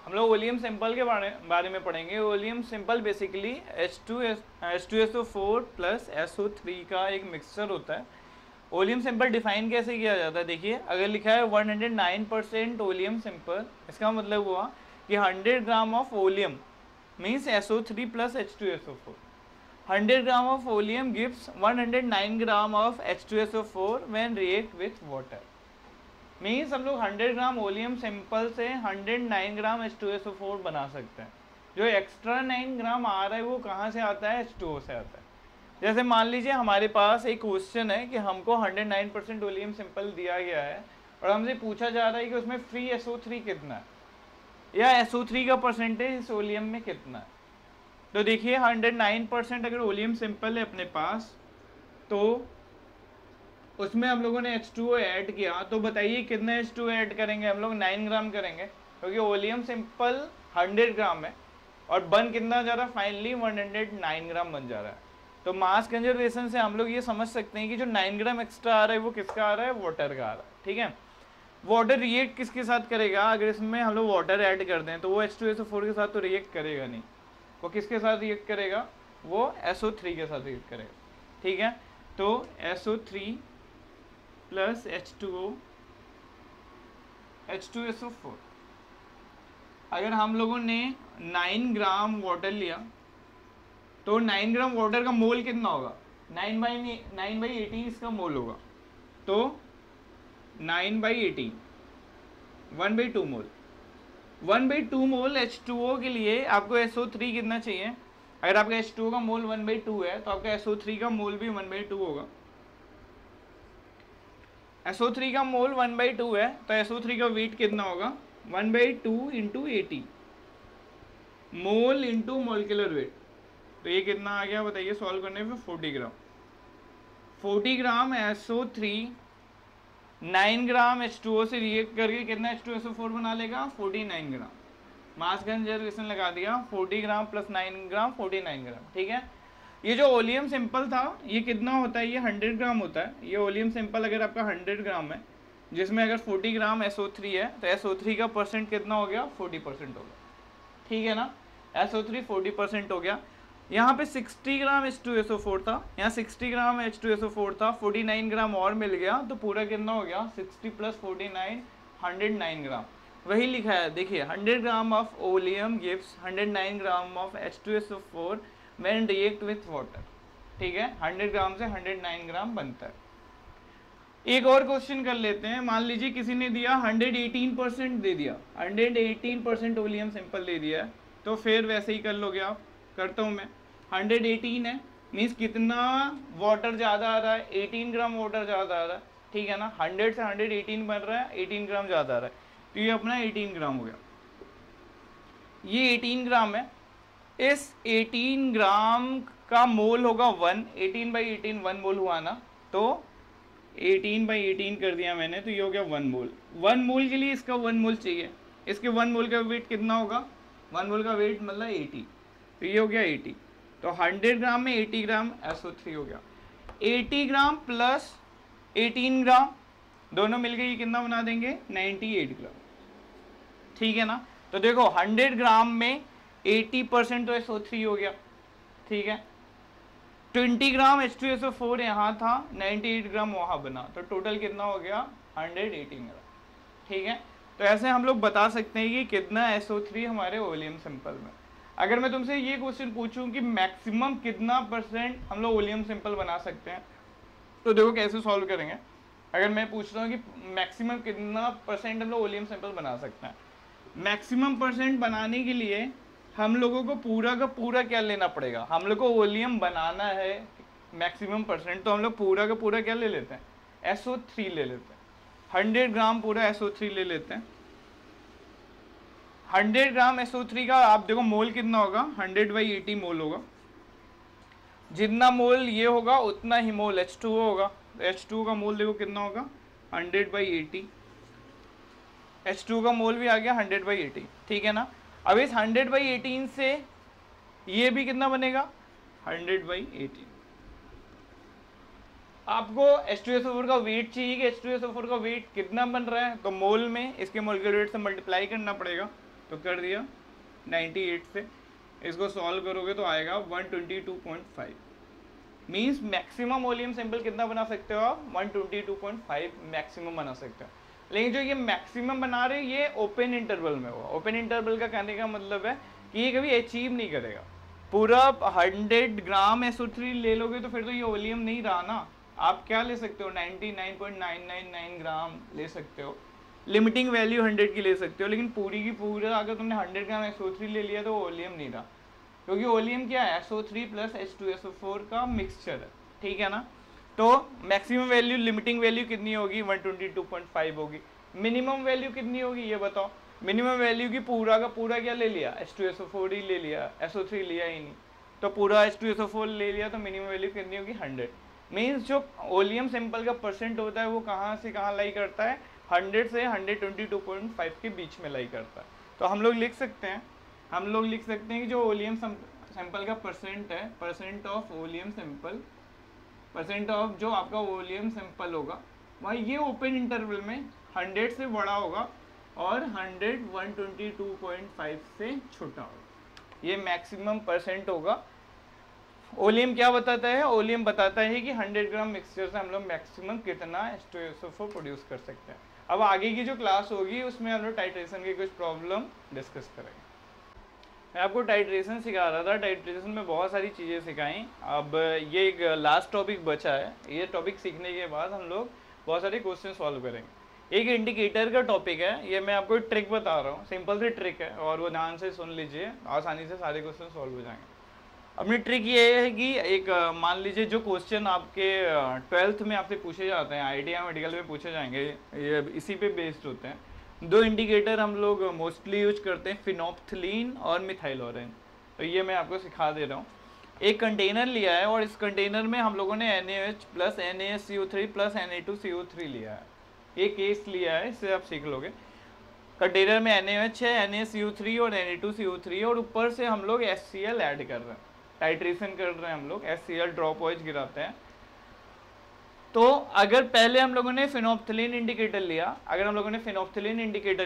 हम लोग oleum simple के बारे में पढ़ेंगे। Oleum simple basically H2SO4 plus SO3 का एक मिक्सचर होता है। ओलियम सिंपल डिफाइन कैसे किया जाता है, देखिए अगर लिखा है 109% ओलियम सिंपल, इसका मतलब हुआ कि 100 gram of oleum means SO3 plus H2SO4। 100 gram of oleum gives 109 gram of H2SO4 when react with water. Means हम लोग 100 ग्राम ओलियम सिंपल से 109 ग्राम H2SO4 बना सकते हैं। जो एक्स्ट्रा 9 ग्राम आ रहा है वो कहाँ से आता है, H2O से आता है। जैसे मान लीजिए हमारे पास एक क्वेश्चन है कि हमको 109% ओलियम सिंपल दिया गया है और हमसे पूछा जा रहा है कि उसमें फ्री SO3 कितना है या SO3 का परसेंटेज इस ओलियम में कितना है। तो देखिए 109% अगर ओलियम सिंपल है अपने पास, तो उसमें हम लोगों ने H2O ऐड किया, तो बताइए कितना H2O ऐड करेंगे हम लोग, 9 ग्राम करेंगे, क्योंकि ओलियम सिंपल 100 ग्राम है और बन कितना जा रहा है, फाइनली 109 ग्राम बन जा रहा है। तो मास कंजर्वेशन से हम लोग ये समझ सकते हैं कि जो 9 ग्राम एक्स्ट्रा आ रहा है वो किसका आ रहा है, वाटर का आ रहा है। ठीक है, वाटर रिएक्ट किसके साथ करेगा, अगर इसमें हम लोग वाटर ऐड कर दें तो वो H2SO4 के साथ तो रिएक्ट करेगा नहीं, वो किसके साथ रिएक्ट करेगा, वो SO3 के साथ रिएक्ट करेगा। ठीक है, तो SO3 प्लस H2SO4, अगर हम लोगों ने 9 ग्राम वाटर लिया तो 9 ग्राम वाटर का मोल कितना होगा, 9/18 इसका मोल होगा, तो 9/18 1/2 मोल। 1/2 मोल H2O के लिए आपको SO3 कितना चाहिए, अगर आपका H2O का मोल 1/2 है तो आपका SO3 का मोल भी 1/2 होगा। SO3 का मोल 1/2 है तो SO3 का वेट कितना होगा, 1/2 into 80 mole into molecular weight. तो ये कितना आ गया बताइए सॉल्व करने पे, 40 ग्राम। 40 ग्राम SO3 9 ग्राम H2O से रिएक्ट करके कितना H2SO4 बना लेगा, 49 ग्राम। मास कंजर्वेशन लगा दिया, 40 ग्राम प्लस 9 ग्राम 49 ग्राम। ठीक है, ये जो ओलियम सिंपल था ये कितना होता है, ये 100 ग्राम होता है। ये ओलियम सिंपल अगर आपका 100 ग्राम है, जिसमें अगर 40 ग्राम SO3 है तो SO3 का परसेंट कितना हो गया, 40% हो गया। ठीक है ना, SO3 40% हो गया। यहाँ पे 60 ग्राम H2SO4 था, यहाँ 60 ग्राम H2SO4 था, 49 ग्राम और मिल गया, तो पूरा कितना हो गया, 60 प्लस 49 109 ग्राम। वही लिखा है देखिए, 100 gram of oleum gives 109 gram of H2SO4 when react with water. ठीक है, 100 ग्राम से 109 ग्राम बनता है। एक और क्वेश्चन कर लेते हैं। मान लीजिए किसी ने दिया 118% दे दिया, 118% ओलियम सिंपल दे दिया है, तो फिर वैसे ही कर लोगे आप, करता हूँ मैं। 118 है मीन्स कितना वाटर ज़्यादा आ रहा है, 18 ग्राम वाटर ज़्यादा आ रहा है। ठीक है ना, 100 से 118 बन रहा है, 18 ग्राम ज़्यादा आ रहा है, तो ये अपना 18 ग्राम हो गया। ये 18 ग्राम है, इस 18 ग्राम का मोल होगा 1, 18/18 1 मोल हुआ ना, तो 18/18 कर दिया मैंने, तो ये हो गया 1 मोल। 1 मोल के लिए इसका 1 मोल चाहिए, इसके 1 मोल का वेट कितना होगा, 1 मोल का वेट मतलब 80, तो ये हो गया 80। तो 100 ग्राम में 80 ग्राम SO3 हो गया। 80 ग्राम प्लस 18 ग्राम दोनों मिलकर ये कितना बना देंगे, 98 ग्राम। ठीक है ना, तो देखो 100 ग्राम में 80% तो SO3 हो गया। ठीक है, 20 ग्राम H2SO4 यहाँ था, 98 ग्राम वहाँ बना, तो टोटल कितना हो गया, 118 ग्राम। ठीक है, तो ऐसे हम लोग बता सकते हैं कि कितना SO3 हमारे ओलियम सिंपल में। अगर मैं तुमसे ये क्वेश्चन पूछूं कि मैक्सिमम कितना परसेंट हम लोग ओलियम सिंपल बना सकते हैं, तो देखो कैसे सॉल्व करेंगे। अगर मैं पूछ रहा हूँ कि मैक्सिमम कितना परसेंट हम लोग ओलियम सिंपल बना सकते हैं, मैक्सिमम परसेंट बनाने के लिए हम लोगों को पूरा का पूरा क्या लेना पड़ेगा, हम लोग को ओलियम बनाना है मैक्सिमम परसेंट, तो हम लोग पूरा का पूरा क्या ले लेते हैं, SO3 ले लेते हैं। 100 ग्राम पूरा SO3 ले लेते हैं। 100 ग्राम SO3 का आप देखो मोल कितना होगा, 100/80 मोल होगा। जितना मोल ये होगा उतना ही मोल H2O होगा। H2O का मोल देखो कितना होगा, 100/80। H2O का मोल भी आ गया 100/80। ठीक है ना, अब इस 100/18 से ये भी कितना बनेगा, 100/18। आपको H2SO4 का वेट चाहिए कि H2SO4 का वेट कितना बन रहा है, तो मोल में इसके मोलिकुलर वेट से मल्टीप्लाई करना पड़ेगा। तो कर दिया 98 से, इसको सॉल्व करोगे तो आएगा 122.5। मीन्स मैक्सिमम वॉल्यूम सैंपल कितना बना सकते हो आप, 122.5 मैक्सिमम बना सकते हो। लेकिन जो ये मैक्सिमम बना रहे ये ओपन इंटरवल में होगा। ओपन इंटरवल का कहने का मतलब है कि ये कभी अचीव नहीं करेगा। पूरा 100 ग्राम SO3 ले लोगे तो फिर तो ये वॉल्यूम नहीं रहा ना। आप क्या ले सकते हो, 99.999 ग्राम ले सकते हो, लिमिटिंग वैल्यू 100 की ले सकते हो। लेकिन पूरी की पूरा अगर तुमने 100 ग्राम SO3 ले लिया तो वॉल्यूम नहीं रहा, क्योंकि वॉल्यूम क्या है, SO3 प्लस H2SO4 का मिक्सचर है, ठीक है ना। तो मैक्सिमम वैल्यू, लिमिटिंग वैल्यू कितनी होगी, 122.5 होगी। मिनिमम वैल्यू कितनी होगी ये बताओ। मिनिमम वैल्यू की पूरा का पूरा क्या ले लिया, H2SO4 ही ले लिया, SO3 लिया ही नहीं, तो पूरा H2SO4 ले लिया, तो मिनिमम वैल्यू कितनी होगी, 100। मीन्स जो वॉल्यूम सैंपल का परसेंट होता है वो कहाँ से कहाँ लाई करता है, 100 से 122.5 के बीच में लाई करता है। तो हम लोग लिख सकते हैं कि जो वॉल्यूम सैंपल का परसेंट है, percent of volume sample, percent of जो आपका वॉल्यूम सैंपल होगा वह ये ओपन इंटरवल में 100 से बड़ा होगा और 100 122.5 से छोटा होगा। ये मैक्सिमम परसेंट होगा। वॉल्यूम क्या बताता है, वॉल्यूम बताता है कि 100 ग्राम मिक्सचर से हम लोग मैक्सिमम कितना H2SO4 प्रोड्यूस कर सकते हैं। अब आगे की जो क्लास होगी उसमें हम लोग टाइट्रेशन की कुछ प्रॉब्लम डिस्कस करेंगे। मैं आपको टाइट्रेशन सिखा रहा था, टाइट्रेशन में बहुत सारी चीज़ें सिखाई। अब ये एक लास्ट टॉपिक बचा है, ये टॉपिक सीखने के बाद हम लोग बहुत सारे क्वेश्चन सॉल्व करेंगे। एक इंडिकेटर का टॉपिक है, ये मैं आपको एक ट्रिक बता रहा हूँ, सिंपल सी ट्रिक है और वो ध्यान से सुन लीजिए, आसानी से सारे क्वेश्चन सॉल्व हो जाएंगे। अपनी ट्रिक ये है कि एक मान लीजिए जो क्वेश्चन आपके 12th में आपसे पूछे जाते हैं, IIT मेडिकल में पूछे जाएंगे, ये इसी पे बेस्ड होते हैं। दो इंडिकेटर हम लोग मोस्टली यूज करते हैं, फिनोप्थलीन और मिथाइल ऑरेंज। तो ये मैं आपको सिखा दे रहा हूँ। एक कंटेनर लिया है और इस कंटेनर में हम लोगों ने NaOH plus NaSCO3 plus Na2CO3 लिया है। ये केस लिया है, इससे आप सीख लोगे। कंटेनर में NaOH है, NaCO3 और Na2CO3 और ऊपर से हम लोग HCl ऐड कर रहे हैं, टाइट्रेशन कर रहे हैं हम लोग, HCl ड्रॉप OH गिराते हैं। तो अगर पहले हम लोगों ने फिनोप्थलीन इंडिकेटर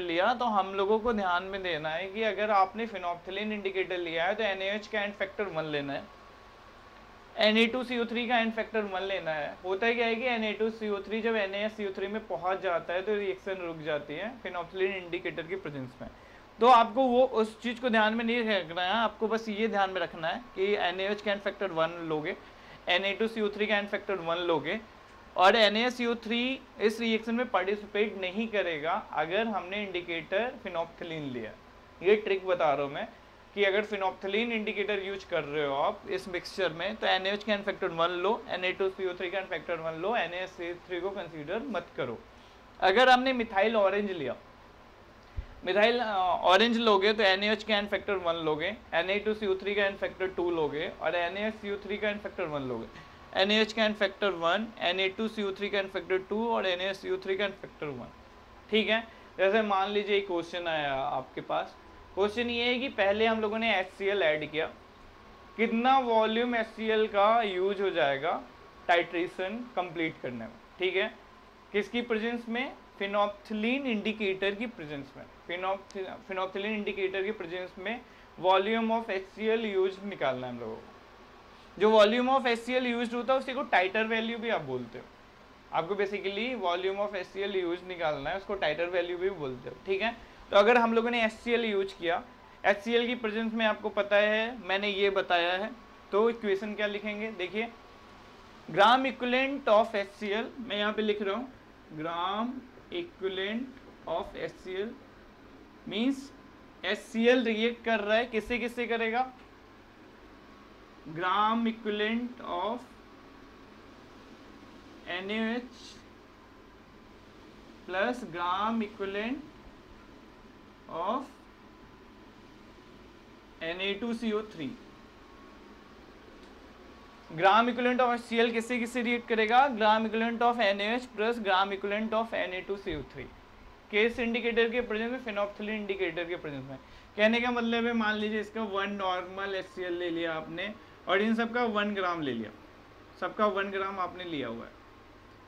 लिया, तो हम लोगों को ध्यान में देना है कि अगर आपने फिनोप्थलीन इंडिकेटर लिया है तो NaOH का एंड फैक्टर 1 लेना है, Na2CO3 का एंड फैक्टर 1 लेना है। होता क्या है कि Na2CO3 जब NaSCO3 में पहुंच जाता है तो रिएक्शन रुक जाती है फिनोप्थलीन इंडिकेटर की प्रेजेंस में। तो आपको वो उस चीज़ को ध्यान में नहीं रखना है, आपको बस ये ध्यान में रखना है कि NaOH का एंड फैक्टर 1 लोगे, Na2CO3 का एंड फैक्टर 1 लोगे और NaCO3 इस रिएक्शन में पार्टिसिपेट नहीं करेगा अगर हमने इंडिकेटर फिनोप्थलीन लिया। ये ट्रिक बता रहा हूँ मैं कि अगर फिनोप्थलीन इंडिकेटर यूज कर रहे हो आप इस मिक्सचर में तो NaOH का एंड फैक्टर 1 लो, Na2CO3 का एंड फैक्टर 1 लो, NaCO3 को कंसीडर मत करो। अगर हमने मिथाइल ऑरेंज लिया, मिथाइल ऑरेंज लोगे तो NaOH का एंड फैक्टर 1 लोगे, Na2CO3 का एंड फैक्टर 2 लोगे और NaCO3 का एंड फैक्टर 1 लोगे। NaOH का एंड फैक्टर 1, Na2CO3 का एंड फैक्टर 2 और NaCO3 का एंड फैक्टर 1। ठीक है, जैसे मान लीजिए एक क्वेश्चन आया आपके पास। क्वेश्चन ये है कि पहले हम लोगों ने HCl ऐड किया, कितना वॉल्यूम HCl का यूज हो जाएगा टाइट्रेशन कंप्लीट करने में। ठीक है, किसकी प्रेजेंस में, फिनोप्थलीन इंडिकेटर की प्रेजेंस में, फिनोप्थलीन इंडिकेटर की प्रेजेंस में वॉल्यूम ऑफ HCl यूज निकालना है हम लोगों को। जो वॉल्यूम ऑफ HCl यूज होता है उसी को टाइटर वैल्यू भी आप बोलते हो। आपको basically volume of HCl use निकालना है, उसको टाइटर वैल्यू भी बोलते हो। ठीक है, तो अगर हम लोगों ने HCl यूज किया, HCl की प्रेजेंस में आपको पता है, मैंने ये बताया है, तो इक्वेशन क्या लिखेंगे, देखिए ग्राम इक्विवेलेंट ऑफ HCl, मैं यहाँ पे लिख रहा हूँ gram equivalent of HCl means HCl react कर रहा है, किससे किससे करेगा, gram equivalent of NaOH plus gram equivalent of Na2CO3। Gram equivalent of HCl किससे किससे रिएक्ट करेगा, gram equivalent of NaOH plus gram equivalent of Na2CO3 case indicator के प्रेजेंस में, फिनोप्थलीन इंडिकेटर के प्रेजेंस में। कहने का मतलब है, मान लीजिए इसका 1 नॉर्मल HCl ले लिया आपने और इन सबका 1 ग्राम ले लिया, सबका 1 ग्राम आपने लिया हुआ है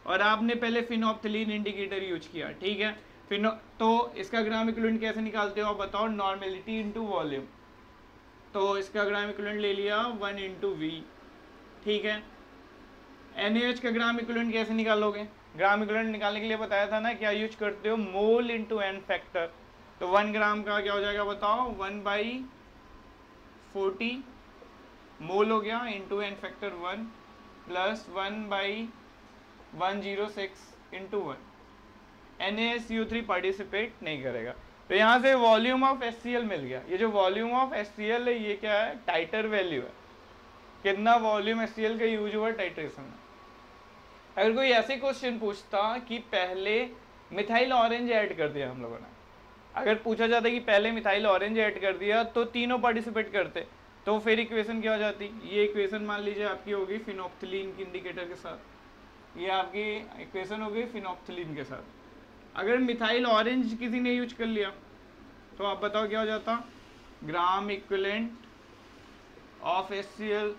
और आपने पहले फिनोप्थलीन इंडिकेटर यूज किया। ठीक है, फिनो तो इसका ग्राम इक्विवेलेंट कैसे निकालते हो आप बताओ, नॉर्मेलिटी इनटू वॉल्यूम। तो इसका ग्राम इक्विवेलेंट ले लिया 1 इंटू वी, ठीक है। NaOH का ग्राम इक्विवेलेंट कैसे निकालोगे, ग्राम इक्विवेलेंट निकालने के लिए बताया था ना, क्या यूज करते हो, मोल इंटू एन फैक्टर। तो 1 ग्राम का क्या हो जाएगा बताओ, 1/40 मोल हो गया into n factor 1 plus 1/106 into 1। NaSCO3 participate नहीं करेगा। तो यहाँ से वॉल्यूम ऑफ HCl मिल गया। ये जो वॉल्यूम ऑफ HCl है ये क्या है, टाइटर वैल्यू है, कितना वॉल्यूम HCl का यूज हुआ टाइट्रेशन में। अगर कोई ऐसे क्वेश्चन पूछता कि पहले मिथाइल ऑरेंज ऐड कर दिया हम लोगों ने, अगर पूछा जाता कि पहले मिथाइल ऑरेंज ऐड कर दिया तो तीनों पार्टिसिपेट करते, तो फिर इक्वेशन क्या हो जाती, ये इक्वेशन मान लीजिए आपकी होगी फिनोप्थिलीन की इंडिकेटर के साथ, ये आपकी इक्वेशन हो गई फिनोप्थिलीन के साथ। अगर मिथाइल ऑरेंज किसी ने यूज कर लिया तो आप बताओ क्या हो जाता, ग्राम इक्विवेलेंट ऑफ HCl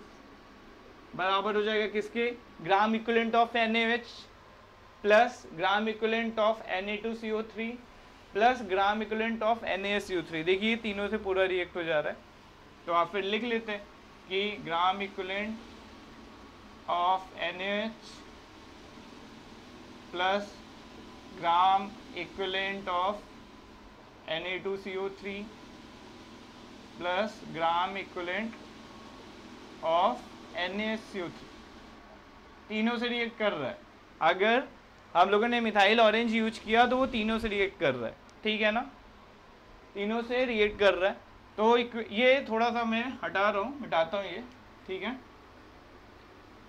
बराबर हो जाएगा किसके, gram equivalent of NaOH plus gram equivalent of Na2CO3 plus gram equivalent of NaSCO3। देखिए तीनों से पूरा रिएक्ट हो जा रहा है, तो आप फिर लिख लेते हैं कि gram equivalent of NaOH plus gram equivalent of Na2CO3 plus gram equivalent of NaSCO3, तीनों से रिएक्ट कर रहा है। अगर हम लोगों ने मिथाइल ऑरेंज यूज किया तो वो तीनों से रिएक्ट कर रहा है, ठीक है ना, तीनों से रिएक्ट कर रहा है। तो ये थोड़ा सा मैं हटाता हूँ ये, ठीक है।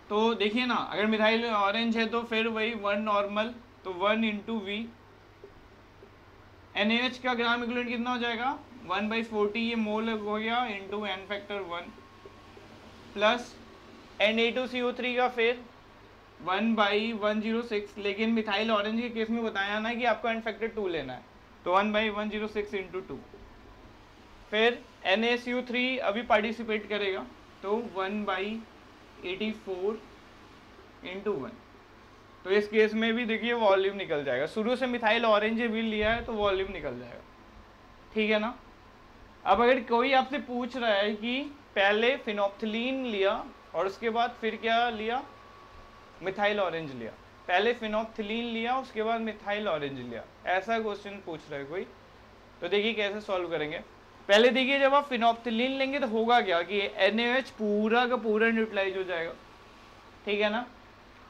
तो देखिए ना, अगर मिथाइल ऑरेंज है तो फिर वही 1 नॉर्मल, तो 1 इंटू वी। NaOH का ग्राम इक्विवेलेंट कितना हो जाएगा, 1/40 ये मोल हो गया into n factor 1 plus Na2CO3 का फिर 1/106, लेकिन मिथाइल ऑरेंज के केस में बताया ना कि आपको एन फैक्टर 2 लेना है, तो 1/106 इंटू 2। फिर NaCO3 अभी पार्टिसिपेट करेगा तो 1/84 इंटू 1। तो इस केस में भी देखिए वॉल्यूम निकल जाएगा, शुरू से मिथाइल ऑरेंज भी लिया है तो वॉल्यूम निकल जाएगा, ठीक है ना। अब अगर कोई आपसे पूछ रहा है कि पहले फिनोप्थिलीन लिया और उसके बाद फिर क्या लिया, मिथाइल ऑरेंज लिया, पहले फिनोप्थिलीन लिया उसके बाद मिथाइल ऑरेंज लिया, ऐसा क्वेश्चन पूछ रहा है कोई, तो देखिए कैसे सॉल्व करेंगे। पहले देखिए जब आप फिनोप्थिलीन लेंगे तो होगा क्या कि NaOH पूरा का पूरा न्यूट्रलाइज हो जाएगा, ठीक है ना।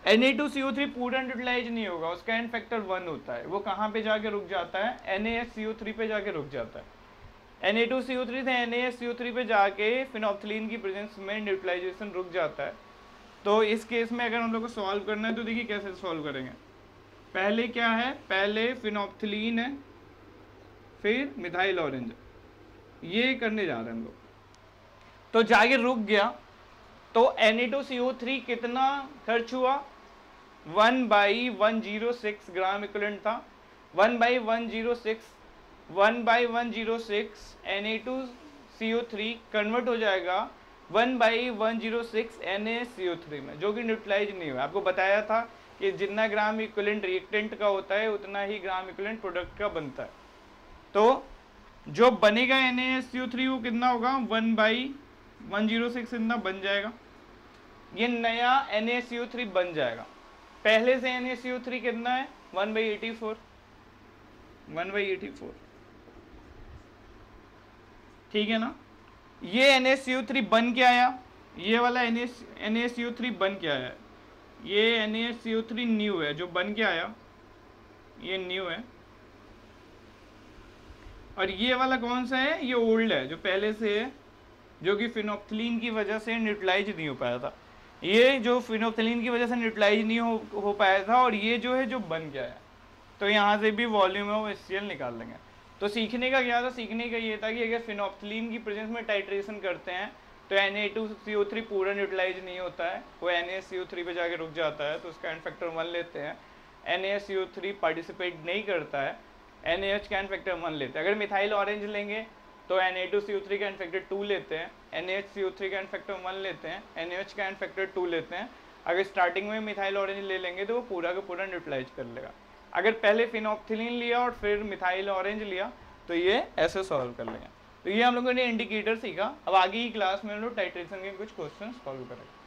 Na2CO3 पूरा न्यूट्रलाइज नहीं होगा, उसका एन फैक्टर 1 होता है, वो कहाँ पे जाके रुक जाता है, NaSCO3 पे जाके रुक जाता है। Na2CO3 से NaSCO3 पे जाके फिनोप्थिलीन की प्रेजेंस में न्यूट्रलाइजेशन रुक जाता है। तो इस केस में अगर हम लोग को सॉल्व करना है तो देखिए कैसे सॉल्व करेंगे। पहले क्या है, पहले फिनोप्थिलीन है फिर मिथाइल ऑरेंज, ये करने जा रहे हैं हम लोग। तो जाके रुक गया तो Na2CO3 कितना खर्च हुआ, 1/106 ग्राम इक्विवेलेंट था, 1/106 Na2CO3 कन्वर्ट हो जाएगा 1/106 NaCO3 में, जो कि न्यूट्रलाइज नहीं हुआ। आपको बताया था कि जितना ग्राम इक्विवेलेंट रिएक्टेंट का होता है उतना ही ग्राम इक्विवेलेंट प्रोडक्ट का बनता है। तो जो बनेगा NaSCO3 वो कितना होगा, 1/106 इतना बन जाएगा, ये नया NaCO3 बन जाएगा। पहले से NaCO3 कितना है, 1/84, ठीक है ना। ये NaCO3 बन के आया, ये वाला NaCO3 बन के आया, ये NaCO3 न्यू है जो बन के आया, ये न्यू है। और ये वाला कौन सा है, ये ओल्ड है जो पहले से है, जो कि फिनोप्थिलीन की वजह से न्यूट्रलाइज नहीं हो पाया था। ये जो फिनोप्थिलीन की वजह से न्यूट्रलाइज नहीं हो पाया था, और ये जो है जो बन गया है। तो यहाँ से भी वॉल्यूम है वो HCl निकाल लेंगे। तो सीखने का क्या था, सीखने का ये था कि अगर फिनोप्थिलीन की प्रेजेंस में टाइट्रेशन करते हैं तो Na2CO3 पूरा न्यूट्रलाइज नहीं होता है, वो NaCO3 पे जाके रुक जाता है, तो उसका एन फैक्टर 1 लेते हैं। NaCO3 पार्टिसिपेट नहीं करता है, NaOH का एन फैक्टर 1 लेते हैं। अगर मिथाइल ऑरेंज लेंगे तो Na2CO3 का एन फैक्टर 2 लेते हैं, NaHCO3 का एन फैक्टर 1 लेते हैं, NaOH का एन फैक्टर 2 लेते हैं। अगर स्टार्टिंग में मिथाइल ऑरेंज ले लेंगे तो वो पूरा का पूरा न्यूट्रलाइज कर लेगा। अगर पहले फिनॉक्थिलीन लिया और फिर मिथाइल ऑरेंज लिया तो ये ऐसे सॉल्व कर लेंगे। तो ये हम लोगों ने इंडिकेटर सीखा। अब आगे की क्लास में हम लोग टाइट्रेशन के कुछ क्वेश्चन सॉल्व करेंगे।